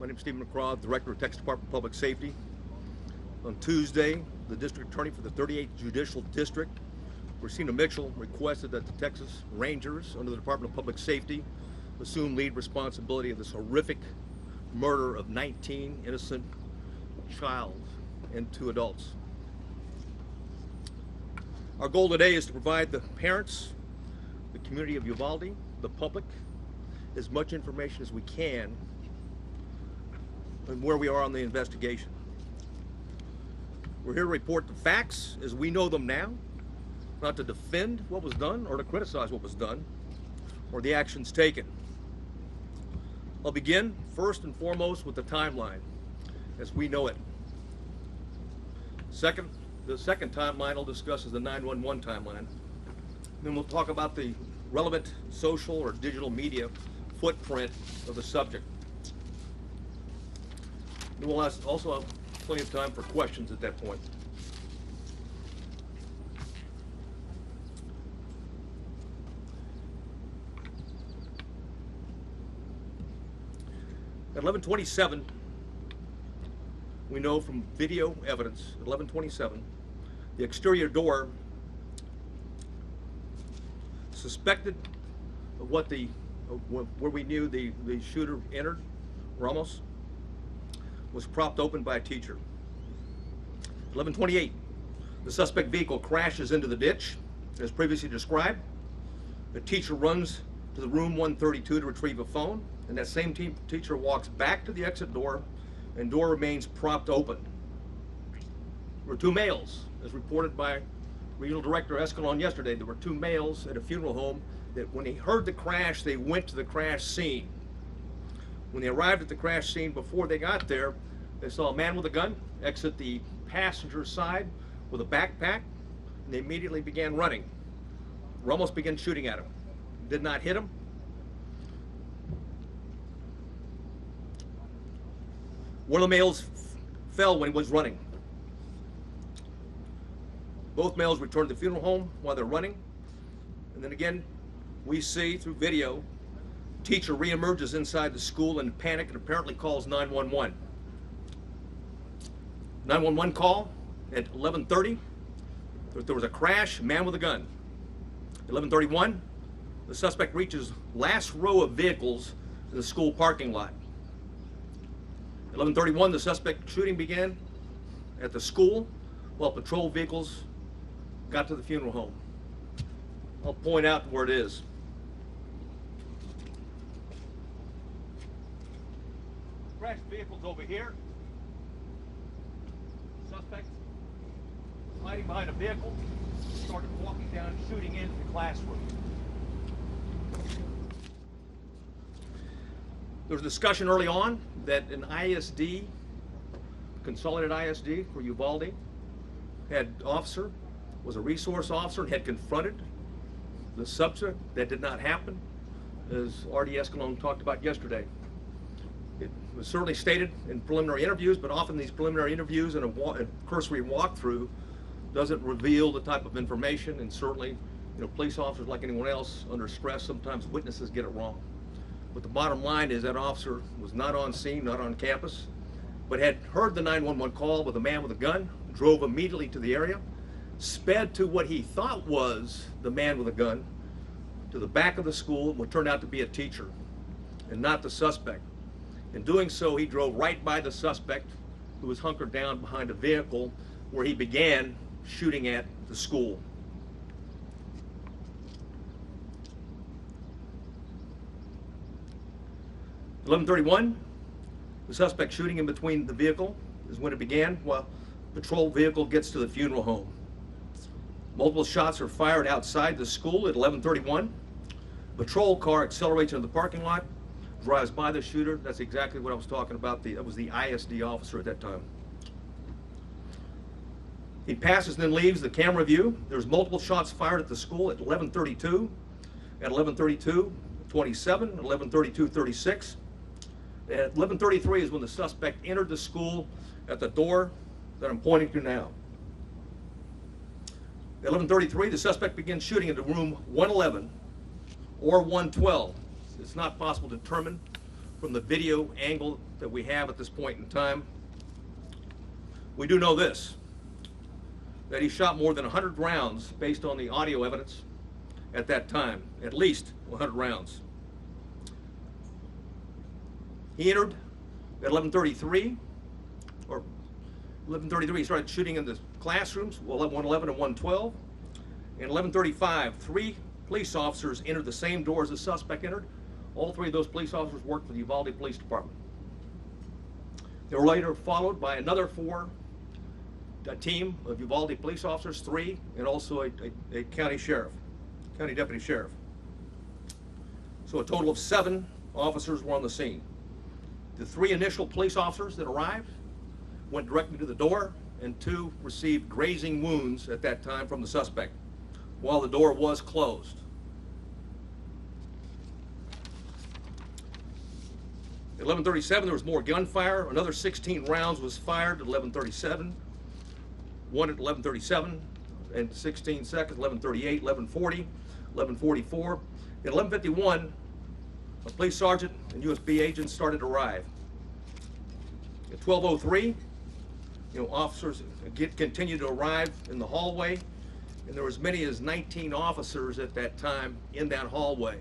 My name is Stephen McCraw, Director of Texas Department of Public Safety. On Tuesday, the District Attorney for the 38th Judicial District, Rosina Mitchell, requested that the Texas Rangers, under the Department of Public Safety, assume lead responsibility of this horrific murder of 19 innocent child and 2 adults. Our goal today is to provide the parents, the community of Uvalde, the public, as much information as we can on where we are on the investigation. We're here to report the facts as we know them now, not to defend what was done or to criticize what was done or the actions taken. I'll begin first and foremost with the timeline as we know it. The second timeline I'll discuss is the 911 timeline. Then we'll talk about the relevant social or digital media footprint of the subject. And we'll also have plenty of time for questions at that point. At 11:27, we know from video evidence, at 11:27, the exterior door suspected of where we knew the shooter entered, Ramos, was propped open by a teacher. 11:28, the suspect vehicle crashes into the ditch, as previously described. The teacher runs to the room 132 to retrieve a phone, and that same teacher walks back to the exit door, and door remains propped open. There were 2 males, as reported by Regional Director Escalon yesterday. There were 2 males at a funeral home that when they heard the crash, they went to the crash scene. When they arrived at the crash scene, before they got there, they saw a man with a gun exit the passenger side with a backpack, and they immediately began running. Ramos began shooting at him. Did not hit him. One of the males fell when he was running. Both males returned to the funeral home while they're running. And then again, we see through video, teacher reemerges inside the school in panic and apparently calls 911. 911 call at 11:30. There was a crash, man with a gun. 11:31, the suspect reaches last row of vehicles in the school parking lot. 11:31, the suspect shooting began at the school while patrol vehicles got to the funeral home. I'll point out where it is. Crashed vehicle's over here. Suspect hiding behind a vehicle, started walking down, shooting into the classroom. There was a discussion early on that an ISD, consolidated ISD for Uvalde, was a resource officer and had confronted the subject. That did not happen, as R.D. Escalon talked about yesterday. It was certainly stated in preliminary interviews, but often these preliminary interviews and a cursory walkthrough doesn't reveal the type of information, and certainly, police officers, like anyone else, under stress, sometimes witnesses get it wrong. But the bottom line is that officer was not on scene, not on campus, but had heard the 911 call with a man with a gun, drove immediately to the area, sped to what he thought was the man with a gun, to the back of the school, what turned out to be a teacher, and not the suspect. In doing so, he drove right by the suspect, who was hunkered down behind a vehicle, where he began shooting at the school. At 11:31, the suspect shooting in between the vehicle is when it began, while patrol vehicle gets to the funeral home. Multiple shots are fired outside the school at 11:31. Patrol car accelerates into the parking lot, drives by the shooter. That's exactly what I was talking about. That was the ISD officer at that time. He passes and then leaves the camera view. There's multiple shots fired at the school at 11:32, at 11:32:27, 11:32:36. At 11:33 is when the suspect entered the school at the door that I'm pointing to now. At 11:33, the suspect begins shooting into room 111 or 112. It's not possible to determine from the video angle that we have at this point in time. We do know this, that he shot more than 100 rounds based on the audio evidence at that time, at least 100 rounds. He entered at 11:33, or 11:33 he started shooting in the classrooms, 111 and 112. And 11:35, 3 police officers entered the same door as the suspect entered. All 3 of those police officers worked for the Uvalde Police Department. They were later followed by another 4, a team of Uvalde police officers, 3, and also a county deputy sheriff. So a total of 7 officers were on the scene. The 3 initial police officers that arrived went directly to the door, and 2 received grazing wounds at that time from the suspect while the door was closed. At 11:37, there was more gunfire. Another 16 rounds was fired at 11:37. 1 at 11:37 and 16 seconds, 11:38, 11:40, 11:44. At 11:51, a police sergeant and USB agents started to arrive. At 12:03, officers continued to arrive in the hallway, and there were as many as 19 officers at that time in that hallway.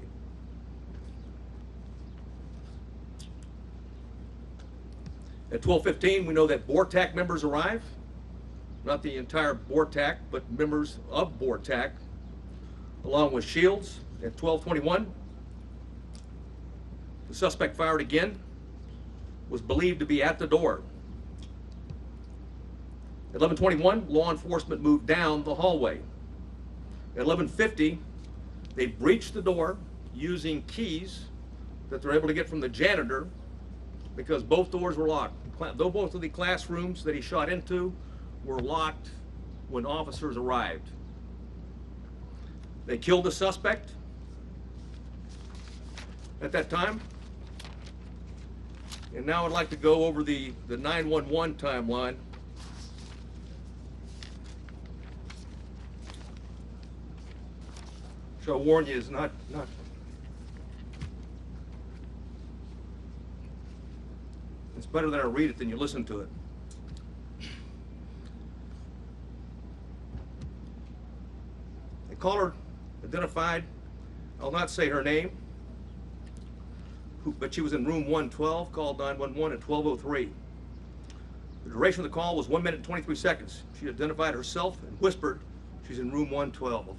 At 12:15, we know that BORTAC members arrive. Not the entire BORTAC, but members of BORTAC, along with Shields. At 12:21, the suspect fired again, was believed to be at the door. At 11:21, law enforcement moved down the hallway. At 11:50, they breached the door using keys that they're able to get from the janitor, because both doors were locked. Though both of the classrooms that he shot into were locked when officers arrived. They killed the suspect at that time. And now I'd like to go over the 911 timeline. So I warn you, is not it's better that I read it than you listen to it. The caller identified, I'll not say her name, but she was in room 112, called 911 at 12:03. The duration of the call was 1 minute and 23 seconds. She identified herself and whispered she's in room 112.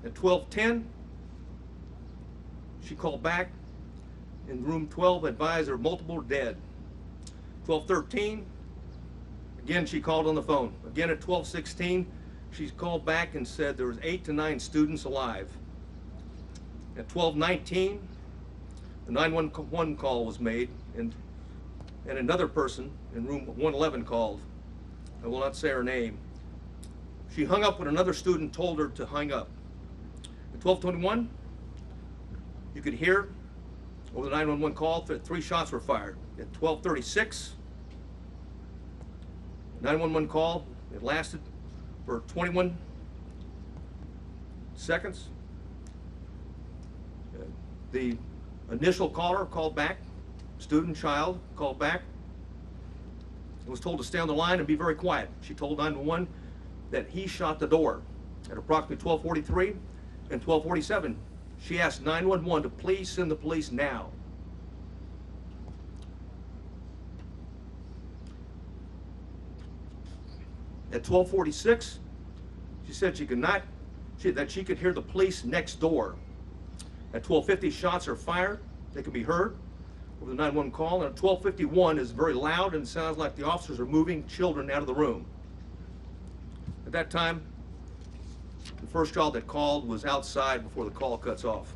At 12:10, she called back in room 12, advised there were multiple dead. 12:13, again she called on the phone. Again at 12:16, she called back and said there was 8 to 9 students alive. At 12:19, the 911 call was made, and another person in room 111 called. I will not say her name. She hung up when another student told her to hang up. At 12:21, you could hear over the 911 call that 3 shots were fired. At 12:36, 911 call, it lasted for 21 seconds. The initial caller called back, student, child, called back, and was told to stay on the line and be very quiet. She told 911 that he shot the door. At approximately 12:43 and 12:47, she asked 911 to please send the police now. At 12:46, she said that she could hear the police next door. At 12:50, shots are fired. They can be heard over the 911 call. And at 12:51 is very loud and sounds like the officers are moving children out of the room. At that time, the first child that called was outside before the call cuts off.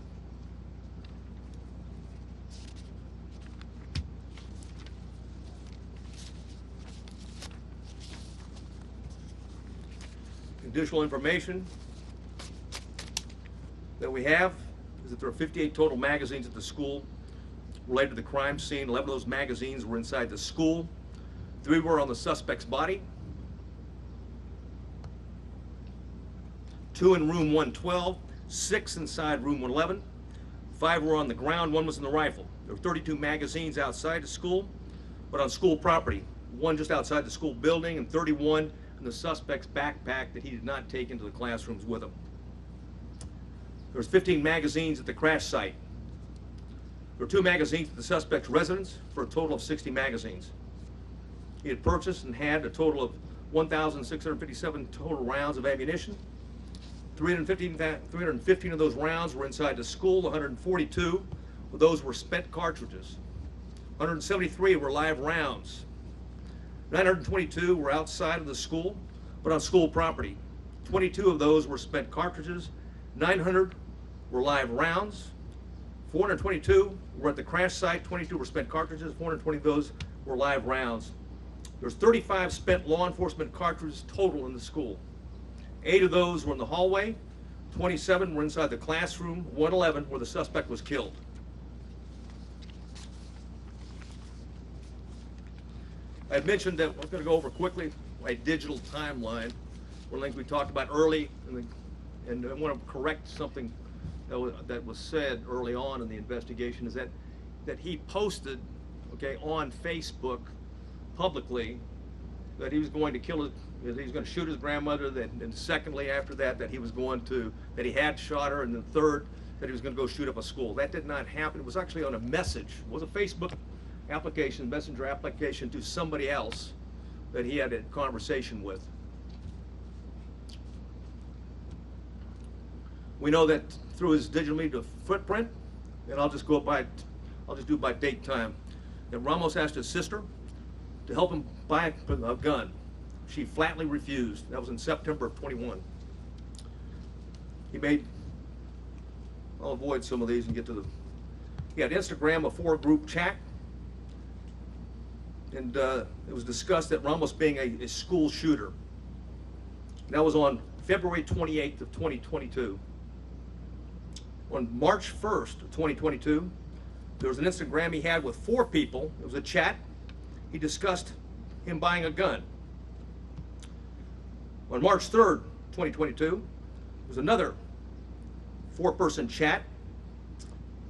Additional information that we have is that there are 58 total magazines at the school related to the crime scene. 11 of those magazines were inside the school. 3 were on the suspect's body. 2 in room 112, 6 inside room 111, 5 were on the ground, 1 was in the rifle. There were 32 magazines outside the school, but on school property. 1 just outside the school building and 31 in the suspect's backpack that he did not take into the classrooms with him. There was 15 magazines at the crash site. There were 2 magazines at the suspect's residence for a total of 60 magazines. He had purchased and had a total of 1,657 total rounds of ammunition. 315 of those rounds were inside the school. 142 of those were spent cartridges. 173 were live rounds. 922 were outside of the school, but on school property. 22 of those were spent cartridges. 900 were live rounds. 422 were at the crash site. 22 were spent cartridges. 420 of those were live rounds. There's 35 spent law enforcement cartridges total in the school. 8 of those were in the hallway. 27 were inside the classroom. 111 where the suspect was killed. I had mentioned that I was going to go over quickly my digital timeline. One of the things we talked about early, and I want to correct something that was said early on in the investigation, is that he posted, okay, on Facebook publicly that he was going to kill his, that he was going to shoot his grandmother, and secondly after that he was going to, that he had shot her, and then third that he was going to go shoot up a school. That did not happen. It was actually on a message. It was a Facebook application, messenger application to somebody else that he had a conversation with. We know that through his digital media footprint, and I'll just do by date time, that Ramos asked his sister to help him buy a gun. She flatly refused. That was in September of 21. He made, I'll avoid some of these and get to the, he had Instagram, a 4-group chat, and it was discussed that Ramos being a school shooter. That was on February 28th of 2022. On March 1st of 2022, there was an Instagram he had with 4 people. It was a chat. He discussed him buying a gun. On March 3rd, 2022, there was another 4-person chat.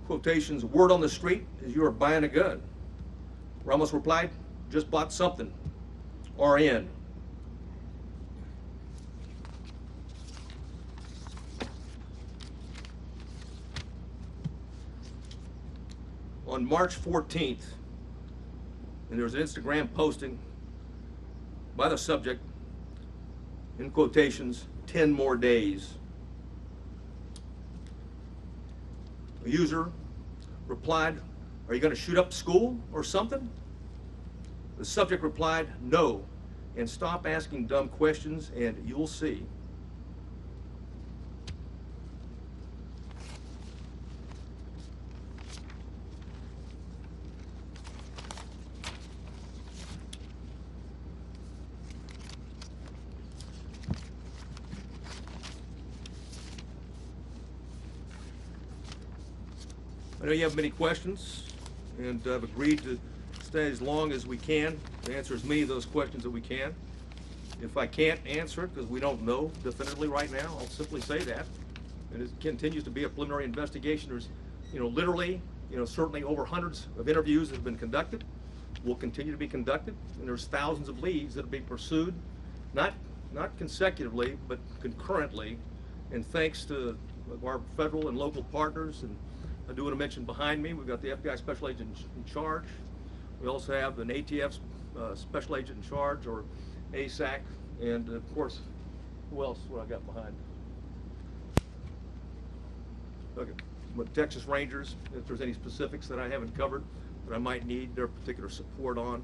Quotations, word on the street is you are buying a gun. Ramos replied, just bought something. RN. On March 14th, and there was an Instagram posting by the subject, in quotations, 10 more days. A user replied, are you going to shoot up school or something? The subject replied, no, and stop asking dumb questions and you'll see. I know you have many questions, and I've agreed to stay as long as we can to answer as many of those questions that we can. If I can't answer it, because we don't know definitively right now, I'll simply say that. And it continues to be a preliminary investigation. There's, literally, certainly over hundreds of interviews that have been conducted, will continue to be conducted, and there's thousands of leads that will be pursued, not consecutively, but concurrently, and thanks to our federal and local partners. And I do want to mention behind me, we've got the FBI Special Agent in charge. We also have an ATF Special Agent in charge, or ASAC, and of course, who else? What I got behind? Okay, but Texas Rangers, if there's any specifics that I haven't covered that I might need their particular support on.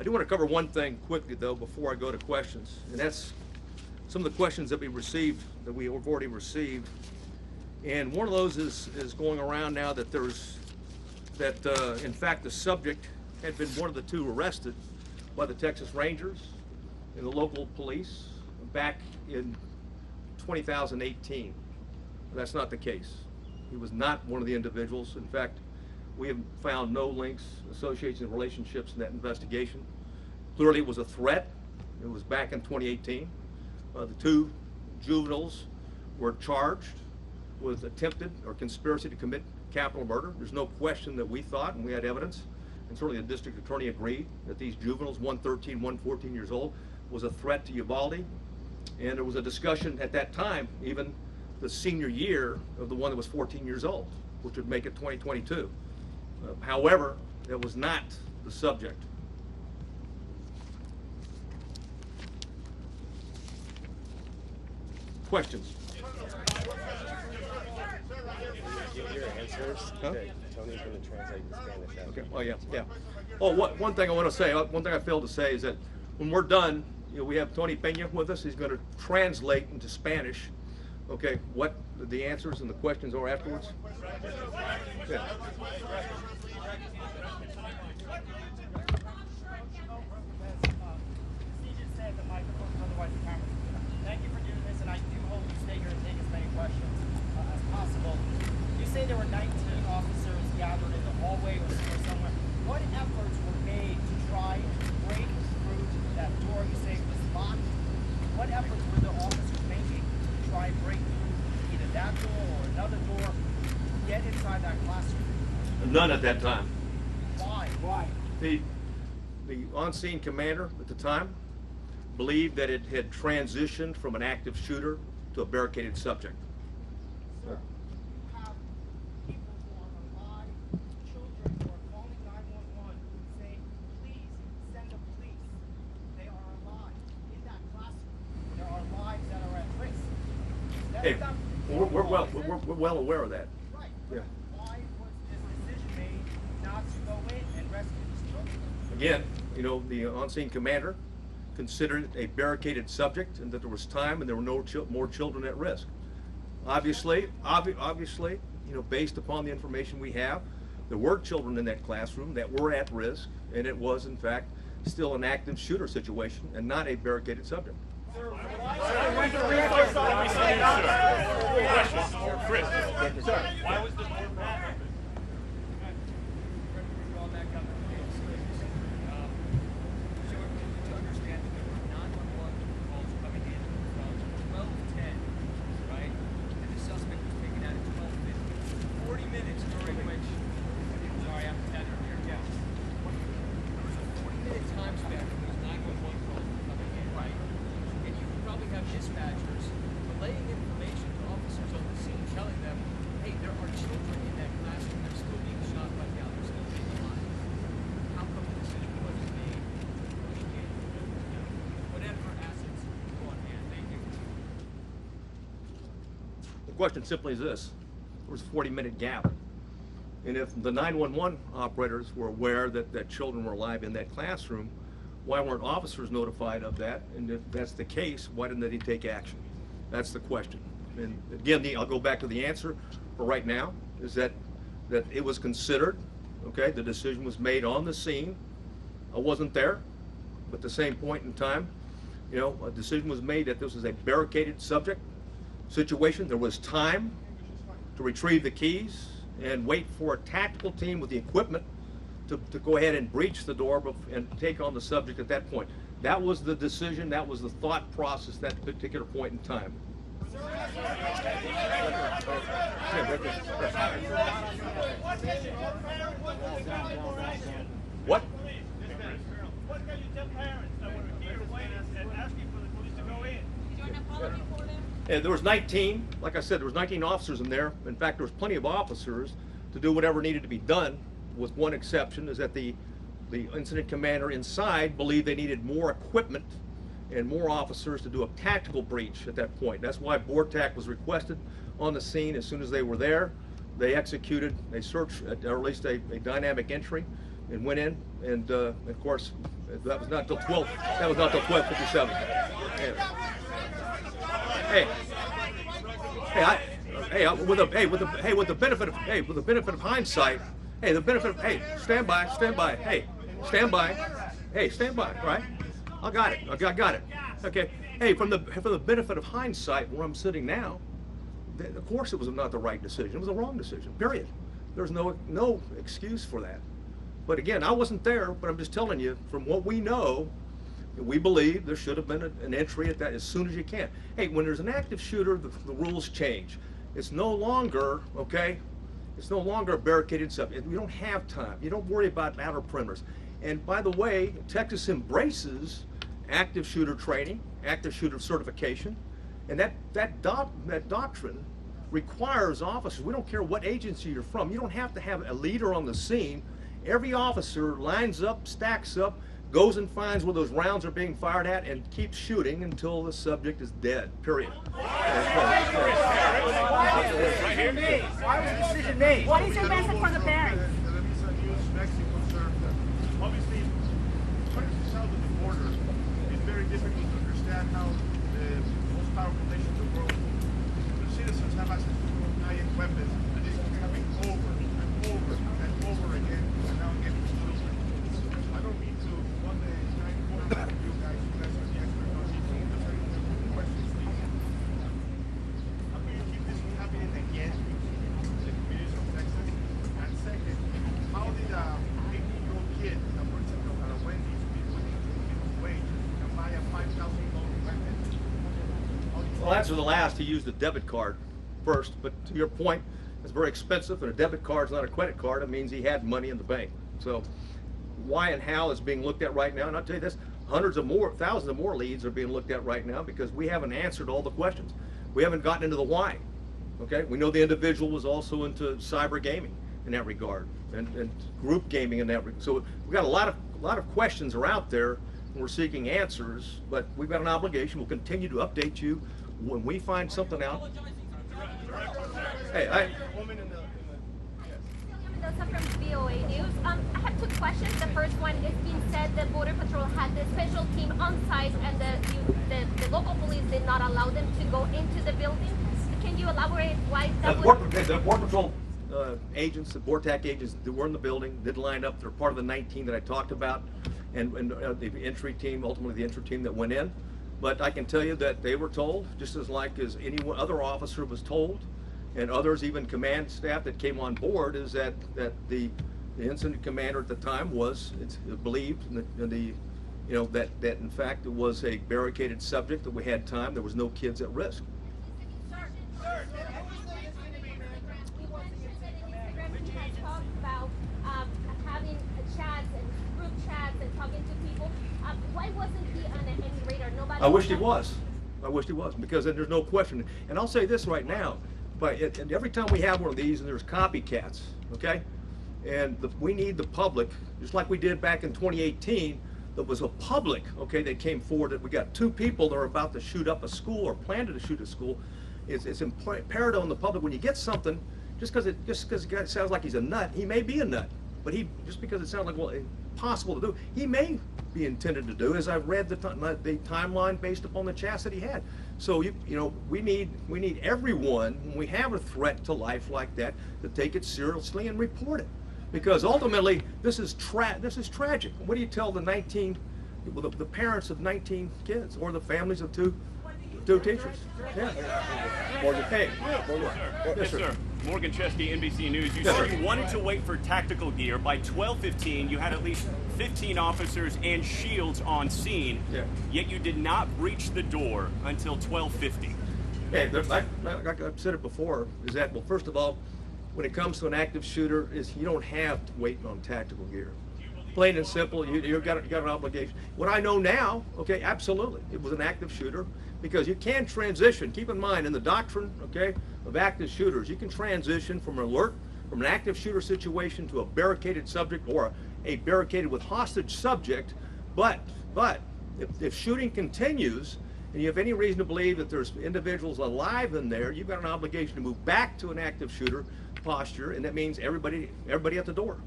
I do want to cover one thing quickly though before I go to questions, and that's some of the questions that we received, that we have already received. And one of those is going around now that in fact the subject had been one of the 2 arrested by the Texas Rangers and the local police back in 2018. That's not the case. He was not one of the individuals. In fact, we have found no links, associations, and relationships in that investigation. Clearly it was a threat. It was back in 2018. The 2 juveniles were charged with attempted or conspiracy to commit capital murder. There's no question that we thought, and we had evidence, and certainly the district attorney agreed, that these juveniles, one 13, one 14 years old, was a threat to Uvalde. And there was a discussion at that time, even the senior year of the one that was 14 years old, which would make it 2022. However, that was not the subject. Questions? Give your answers. Huh? Tony's going to translate the Spanish out. Okay. Oh yeah. Oh, one thing I want to say. One thing I failed to say is that when we're done, we have Tony Peña with us. He's going to translate into Spanish. Okay, what the answers and the questions are afterwards. Yeah. Thank you for doing this, and I do hope you stay here and take as many questions as possible. You say there were 19 officers gathered in the hallway or somewhere. What efforts were made to try and break through that door? You say it was locked. What efforts were the officers making to try and break through either that door or another door to get inside that classroom? None at that time. Why? The on-scene commander at the time believed that it had transitioned from an active shooter to a barricaded subject. Sir, you have people who are alive, children who are calling 911 saying, please send the police. They are alive. In that classroom, there are lives that are at risk. Hey, we're well aware of that. Right. Yeah. Why was this decision made not to go in and rescue these children? Again, the on-scene commander considered it a barricaded subject and that there was time and there were no more children at risk. Obviously, based upon the information we have, there were children in that classroom that were at risk, and it was, in fact, still an active shooter situation and not a barricaded subject. Why was the door bad? Dispatchers relaying information to officers on the scene, telling them, hey, there are children in that classroom that are still being shot right now, they're still being alive. How come the decision wasn't made to push in whatever assets go on hand? Thank you. The question simply is this: there was a 40-minute gap, and if the 911 operators were aware that children were alive in that classroom, why weren't officers notified of that? And if that's the case, why didn't they take action? That's the question. And again, I'll go back to the answer for right now, is that it was considered, okay, the decision was made on the scene. I wasn't there, but at the same point in time, a decision was made that this was a barricaded subject situation. There was time to retrieve the keys and wait for a tactical team with the equipment to go ahead and breach the door and take on the subject at that point. That was the decision, that was the thought process at that particular point in time. What? What can you tell parents that were here waiting and asking for the police to go in? You don't have policy for them? And there was 19, like I said, there was 19 officers in there. In fact, there was plenty of officers to do whatever needed to be done, with one exception, is that the incident commander inside believed they needed more equipment and more officers to do a tactical breach at that point. That's why BORTAC was requested on the scene. As soon as they were there, they executed a search, or at least a dynamic entry, and went in. And of course, that was not until 12. That was not until 12:57. With the benefit of hindsight. Stand by. Right? I got it. Okay. Hey, from the benefit of hindsight, where I'm sitting now, of course it was not the right decision. It was the wrong decision. Period. There's no excuse for that. But again, I wasn't there, but I'm just telling you, from what we know, we believe there should have been an entry at that as soon as you can. Hey, when there's an active shooter, the rules change. It's no longer, okay, It's no longer a barricaded subject. We don't have time. You don't worry about outer perimeters. And by the way, Texas embraces active shooter training, active shooter certification, and that doctrine requires officers, we don't care what agency you're from, you don't have to have a leader on the scene. Every officer lines up, stacks up, goes and finds where those rounds are being fired at and keeps shooting until the subject is dead, period. Why was the decision made? What is your message for the parents? Televisa News Mexico, sir. Obviously, countries south of the border, it's very difficult to understand how the most powerful nation in the world, the citizens have access to high-end weapons, and this is happening over and over and over again, and now again with little. I don't mean to one day trying to point you guys are the expert on these things. Just like the questions, please. How can you keep this from happening again in the communities of Texas? And second, how did a 18-year-old kid that works at a Wendy's with minimum wage can buy a $5,000 weapon? Well, answer the last. He used a debit card first, but to your point, it's very expensive, and a debit card is not a credit card. It means he had money in the bank. So why and how is being looked at right now, and I'll tell you this, thousands of more leads are being looked at right now because we haven't answered all the questions. We haven't gotten into the why. Okay, we know the individual was also into cyber gaming in that regard, and group gaming in that regard. So we've got a lot of questions are out there, and we're seeking answers, but we've got an obligation. We'll continue to update you when we find something out. Hey, Woman in the Mendoza from VOA News. I have two questions. The first one is being said that Border Patrol had the special team on site and the local police did not allow them to go into the building. Can you elaborate why that was? The Border Patrol agents, the BORTAC agents that were in the building did line up. They're part of the 19 that I talked about, and the entry team, ultimately the entry team that went in. But I can tell you that they were told, just as any other officer was told, and others, even command staff that came on board, is that the incident commander at the time it's believed that in fact it was a barricaded subject, that we had time, there was no kids at risk. About having chats and group chats and talking to people. Why wasn't he on any radar? Nobody. I wished he was. I wished he was, because then there's no question. And I'll say this right now, and every time we have one of these, and there's copycats, okay? And we need the public, just like we did back in 2018, there was a public, okay, that came forward that we got 2 people that are about to shoot up a school or planned to shoot a school. It's imperative on the public, when you get something, just because it sounds like he's a nut, he may be a nut. But just because it sounds like, well, impossible to do, he may be intended to do, as I've read the timeline based upon the chats that he had. So we need everyone, when we have a threat to life like that, to take it seriously and report it, because ultimately this is tragic. What do you tell the parents of 19 kids, or the families of two teachers? Yeah. Hey. Yes, sir. Morgan Chesky, NBC News. You said you wanted to wait for tactical gear. By 12:15, you had at least 15 officers and shields on scene. Yeah. Yet you did not breach the door until 12:50. Hey, like I've said it before, is that, well, first of all, when it comes to an active shooter, you don't have to wait on tactical gear. Plain and simple, you've got an obligation. What I know now, okay, absolutely, it was an active shooter, because you can transition. Keep in mind, in the doctrine, okay, of active shooters, you can transition from an active shooter situation to a barricaded subject, or a barricaded with hostage subject. But if shooting continues, and you have any reason to believe that there's individuals alive in there, you've got an obligation to move back to an active shooter posture, and that means everybody at the door.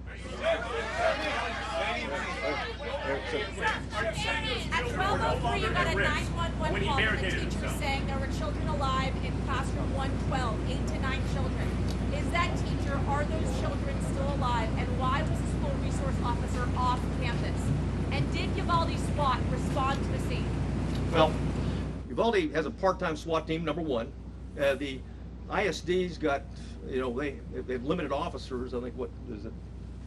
At 12:03, you got a 911 call from a teacher saying there were children alive in classroom 112, 8 to 9 children. Is that teacher, are those children still alive? And why was the school resource officer off campus? And did Uvalde SWAT respond to the scene? Well, Uvalde has a part-time SWAT team, number one. The ISD's got, they've limited officers. I think, what is it?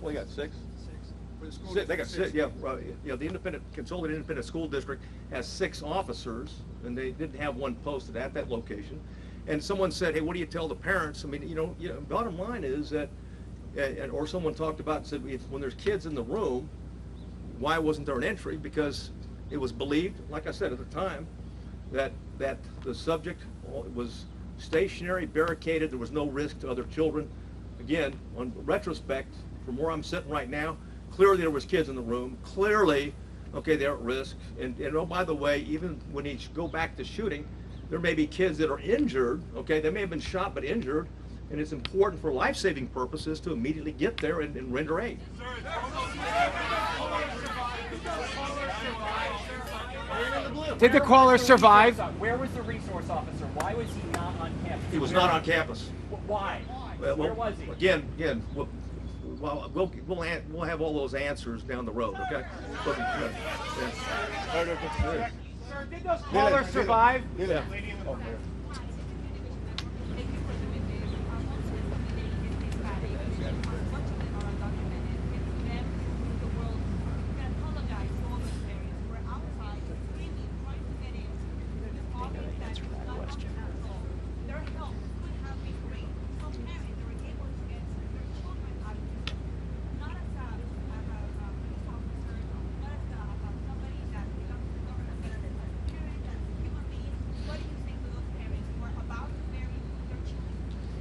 Well, they got 6? They got 6, yeah. The Consolidated Independent School District has 6 officers, and they didn't have one posted at that location. And someone said, hey, what do you tell the parents? I mean, bottom line is that, or someone talked about and said, when there's kids in the room, why wasn't there an entry? Because it was believed, like I said at the time, that the subject was stationary, barricaded, there was no risk to other children. Again, on retrospect, from where I'm sitting right now, clearly there was kids in the room, clearly, okay, they're at risk. And oh, by the way, even when you go back to shooting, there may be kids that are injured, okay, they may have been shot but injured, and it's important for life-saving purposes to immediately get there and render aid. Did the caller survive? Where was the resource officer? Why was he not on campus? He was not on campus. Why? Well, Where was he? Again, we'll have all those answers down the road, okay? So, Sir, did those callers survive? yeah.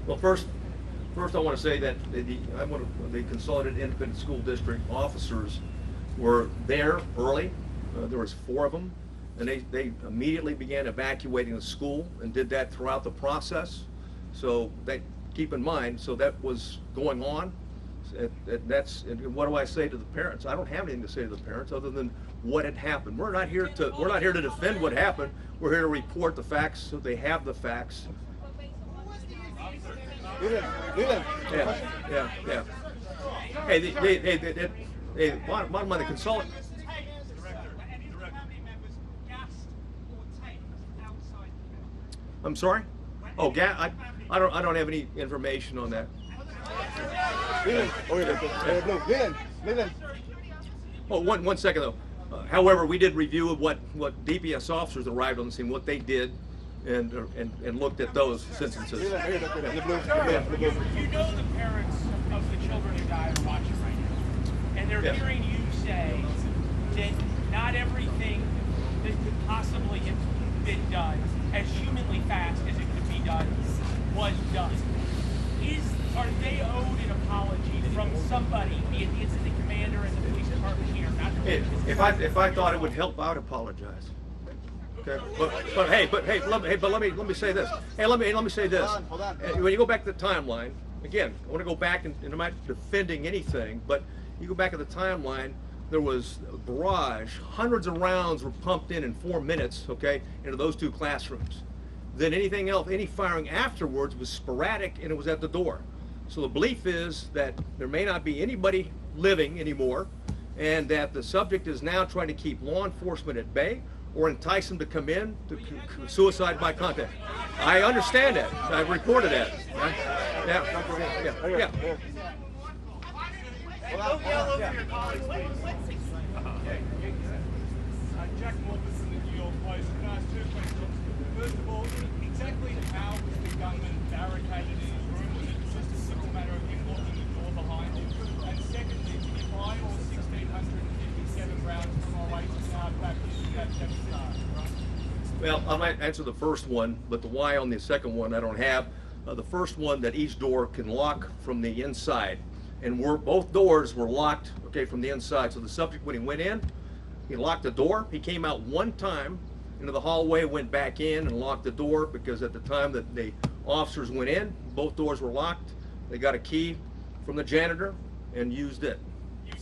Well, first I want to say that the Consolidated Independent School District officers were there early. There was 4 of them, and they immediately began evacuating the school and did that throughout the process. So keep in mind, so that was going on. And what do I say to the parents? I don't have anything to say to the parents other than what had happened. We're not here to defend what happened. We're here to report the facts so they have the facts. Yeah. Hey, bottom line, the consultant. I'm sorry? Oh, gas. I don't have any information on that. Oh, one second though. However, we did review of what DPS officers arrived on the scene, what they did, and looked at those instances. You know the parents of the children who died are watching right now, and they're hearing you say that not everything that could possibly have been done as humanly fast as it could be done was done. Are they owed an apology from somebody, be it the incident commander and the police department here? If I thought it would help, I would apologize. Okay, but let me say this. Hey, let me say this. Hold on. When you go back to the timeline, again, I want to go back and I'm not defending anything, but you go back to the timeline. There was a barrage. Hundreds of rounds were pumped in 4 minutes, okay, into those 2 classrooms. Then anything else, any firing afterwards was sporadic, and it was at the door. So the belief is that there may not be anybody living anymore, and that the subject is now trying to keep law enforcement at bay or entice them to come in to suicide by contact. I understand that. I've reported that. Yeah. Jack Morgan from the New York Post. Can I ask 2 questions? First of all, exactly how was the gunman barricaded in his room? Was it just a simple matter of him locking the door behind him? And secondly, did he buy all 1,657 rounds from Oasis hardback that start, right? Well, I might answer the first one, but the why on the second one I don't have. The first one, that each door can lock from the inside, and both doors were locked, okay, from the inside. So the subject, when he went in, he locked the door. He came out one time into the hallway, went back in and locked the door, because at the time that the officers went in, both doors were locked. They got a key from the janitor and used it. The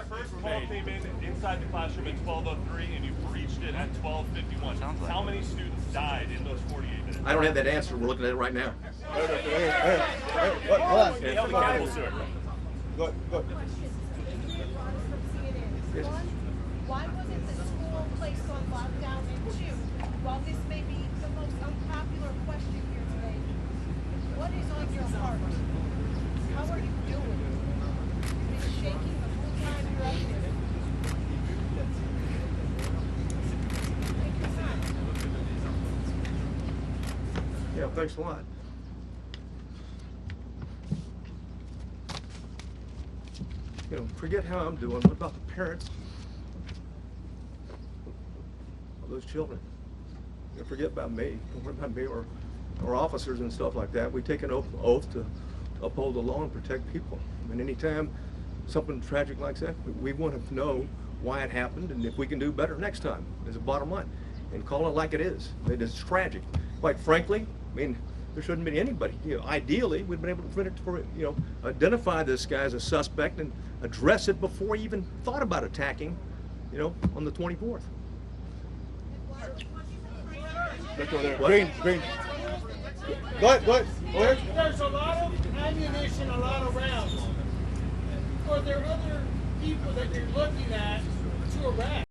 first call came in inside the classroom at 12:03, and you breached it at 12:51. How many students died in those 48 minutes? I don't have that answer. We're looking at it right now. Hold on. Yeah, the cable, sir. Go. Yes. Why wasn't the school placed on lockdown? And 2, while this may be the most unpopular question here today, what is on your heart? How are you doing? You've been shaking the whole time you're up here. Take your time. thanks a lot. You know, forget how I'm doing. What about the parents of those children? You know, forget about me. Don't worry about me or officers and stuff like that. We take an oath to uphold the law and protect people. I mean, anytime something tragic like that, we want to know why it happened and if we can do better next time, is the bottom line. And call it like it is. It is tragic. Quite frankly, I mean, there shouldn't be anybody. You know, ideally, we'd been able to prevent it for, you know, identify this guy as a suspect and address it before he even thought about attacking, you know, on the 24th. Let's go there. What? Green. Go ahead. Go ahead. There's a lot of ammunition, a lot of rounds. Are there other people that you're looking at to arrest?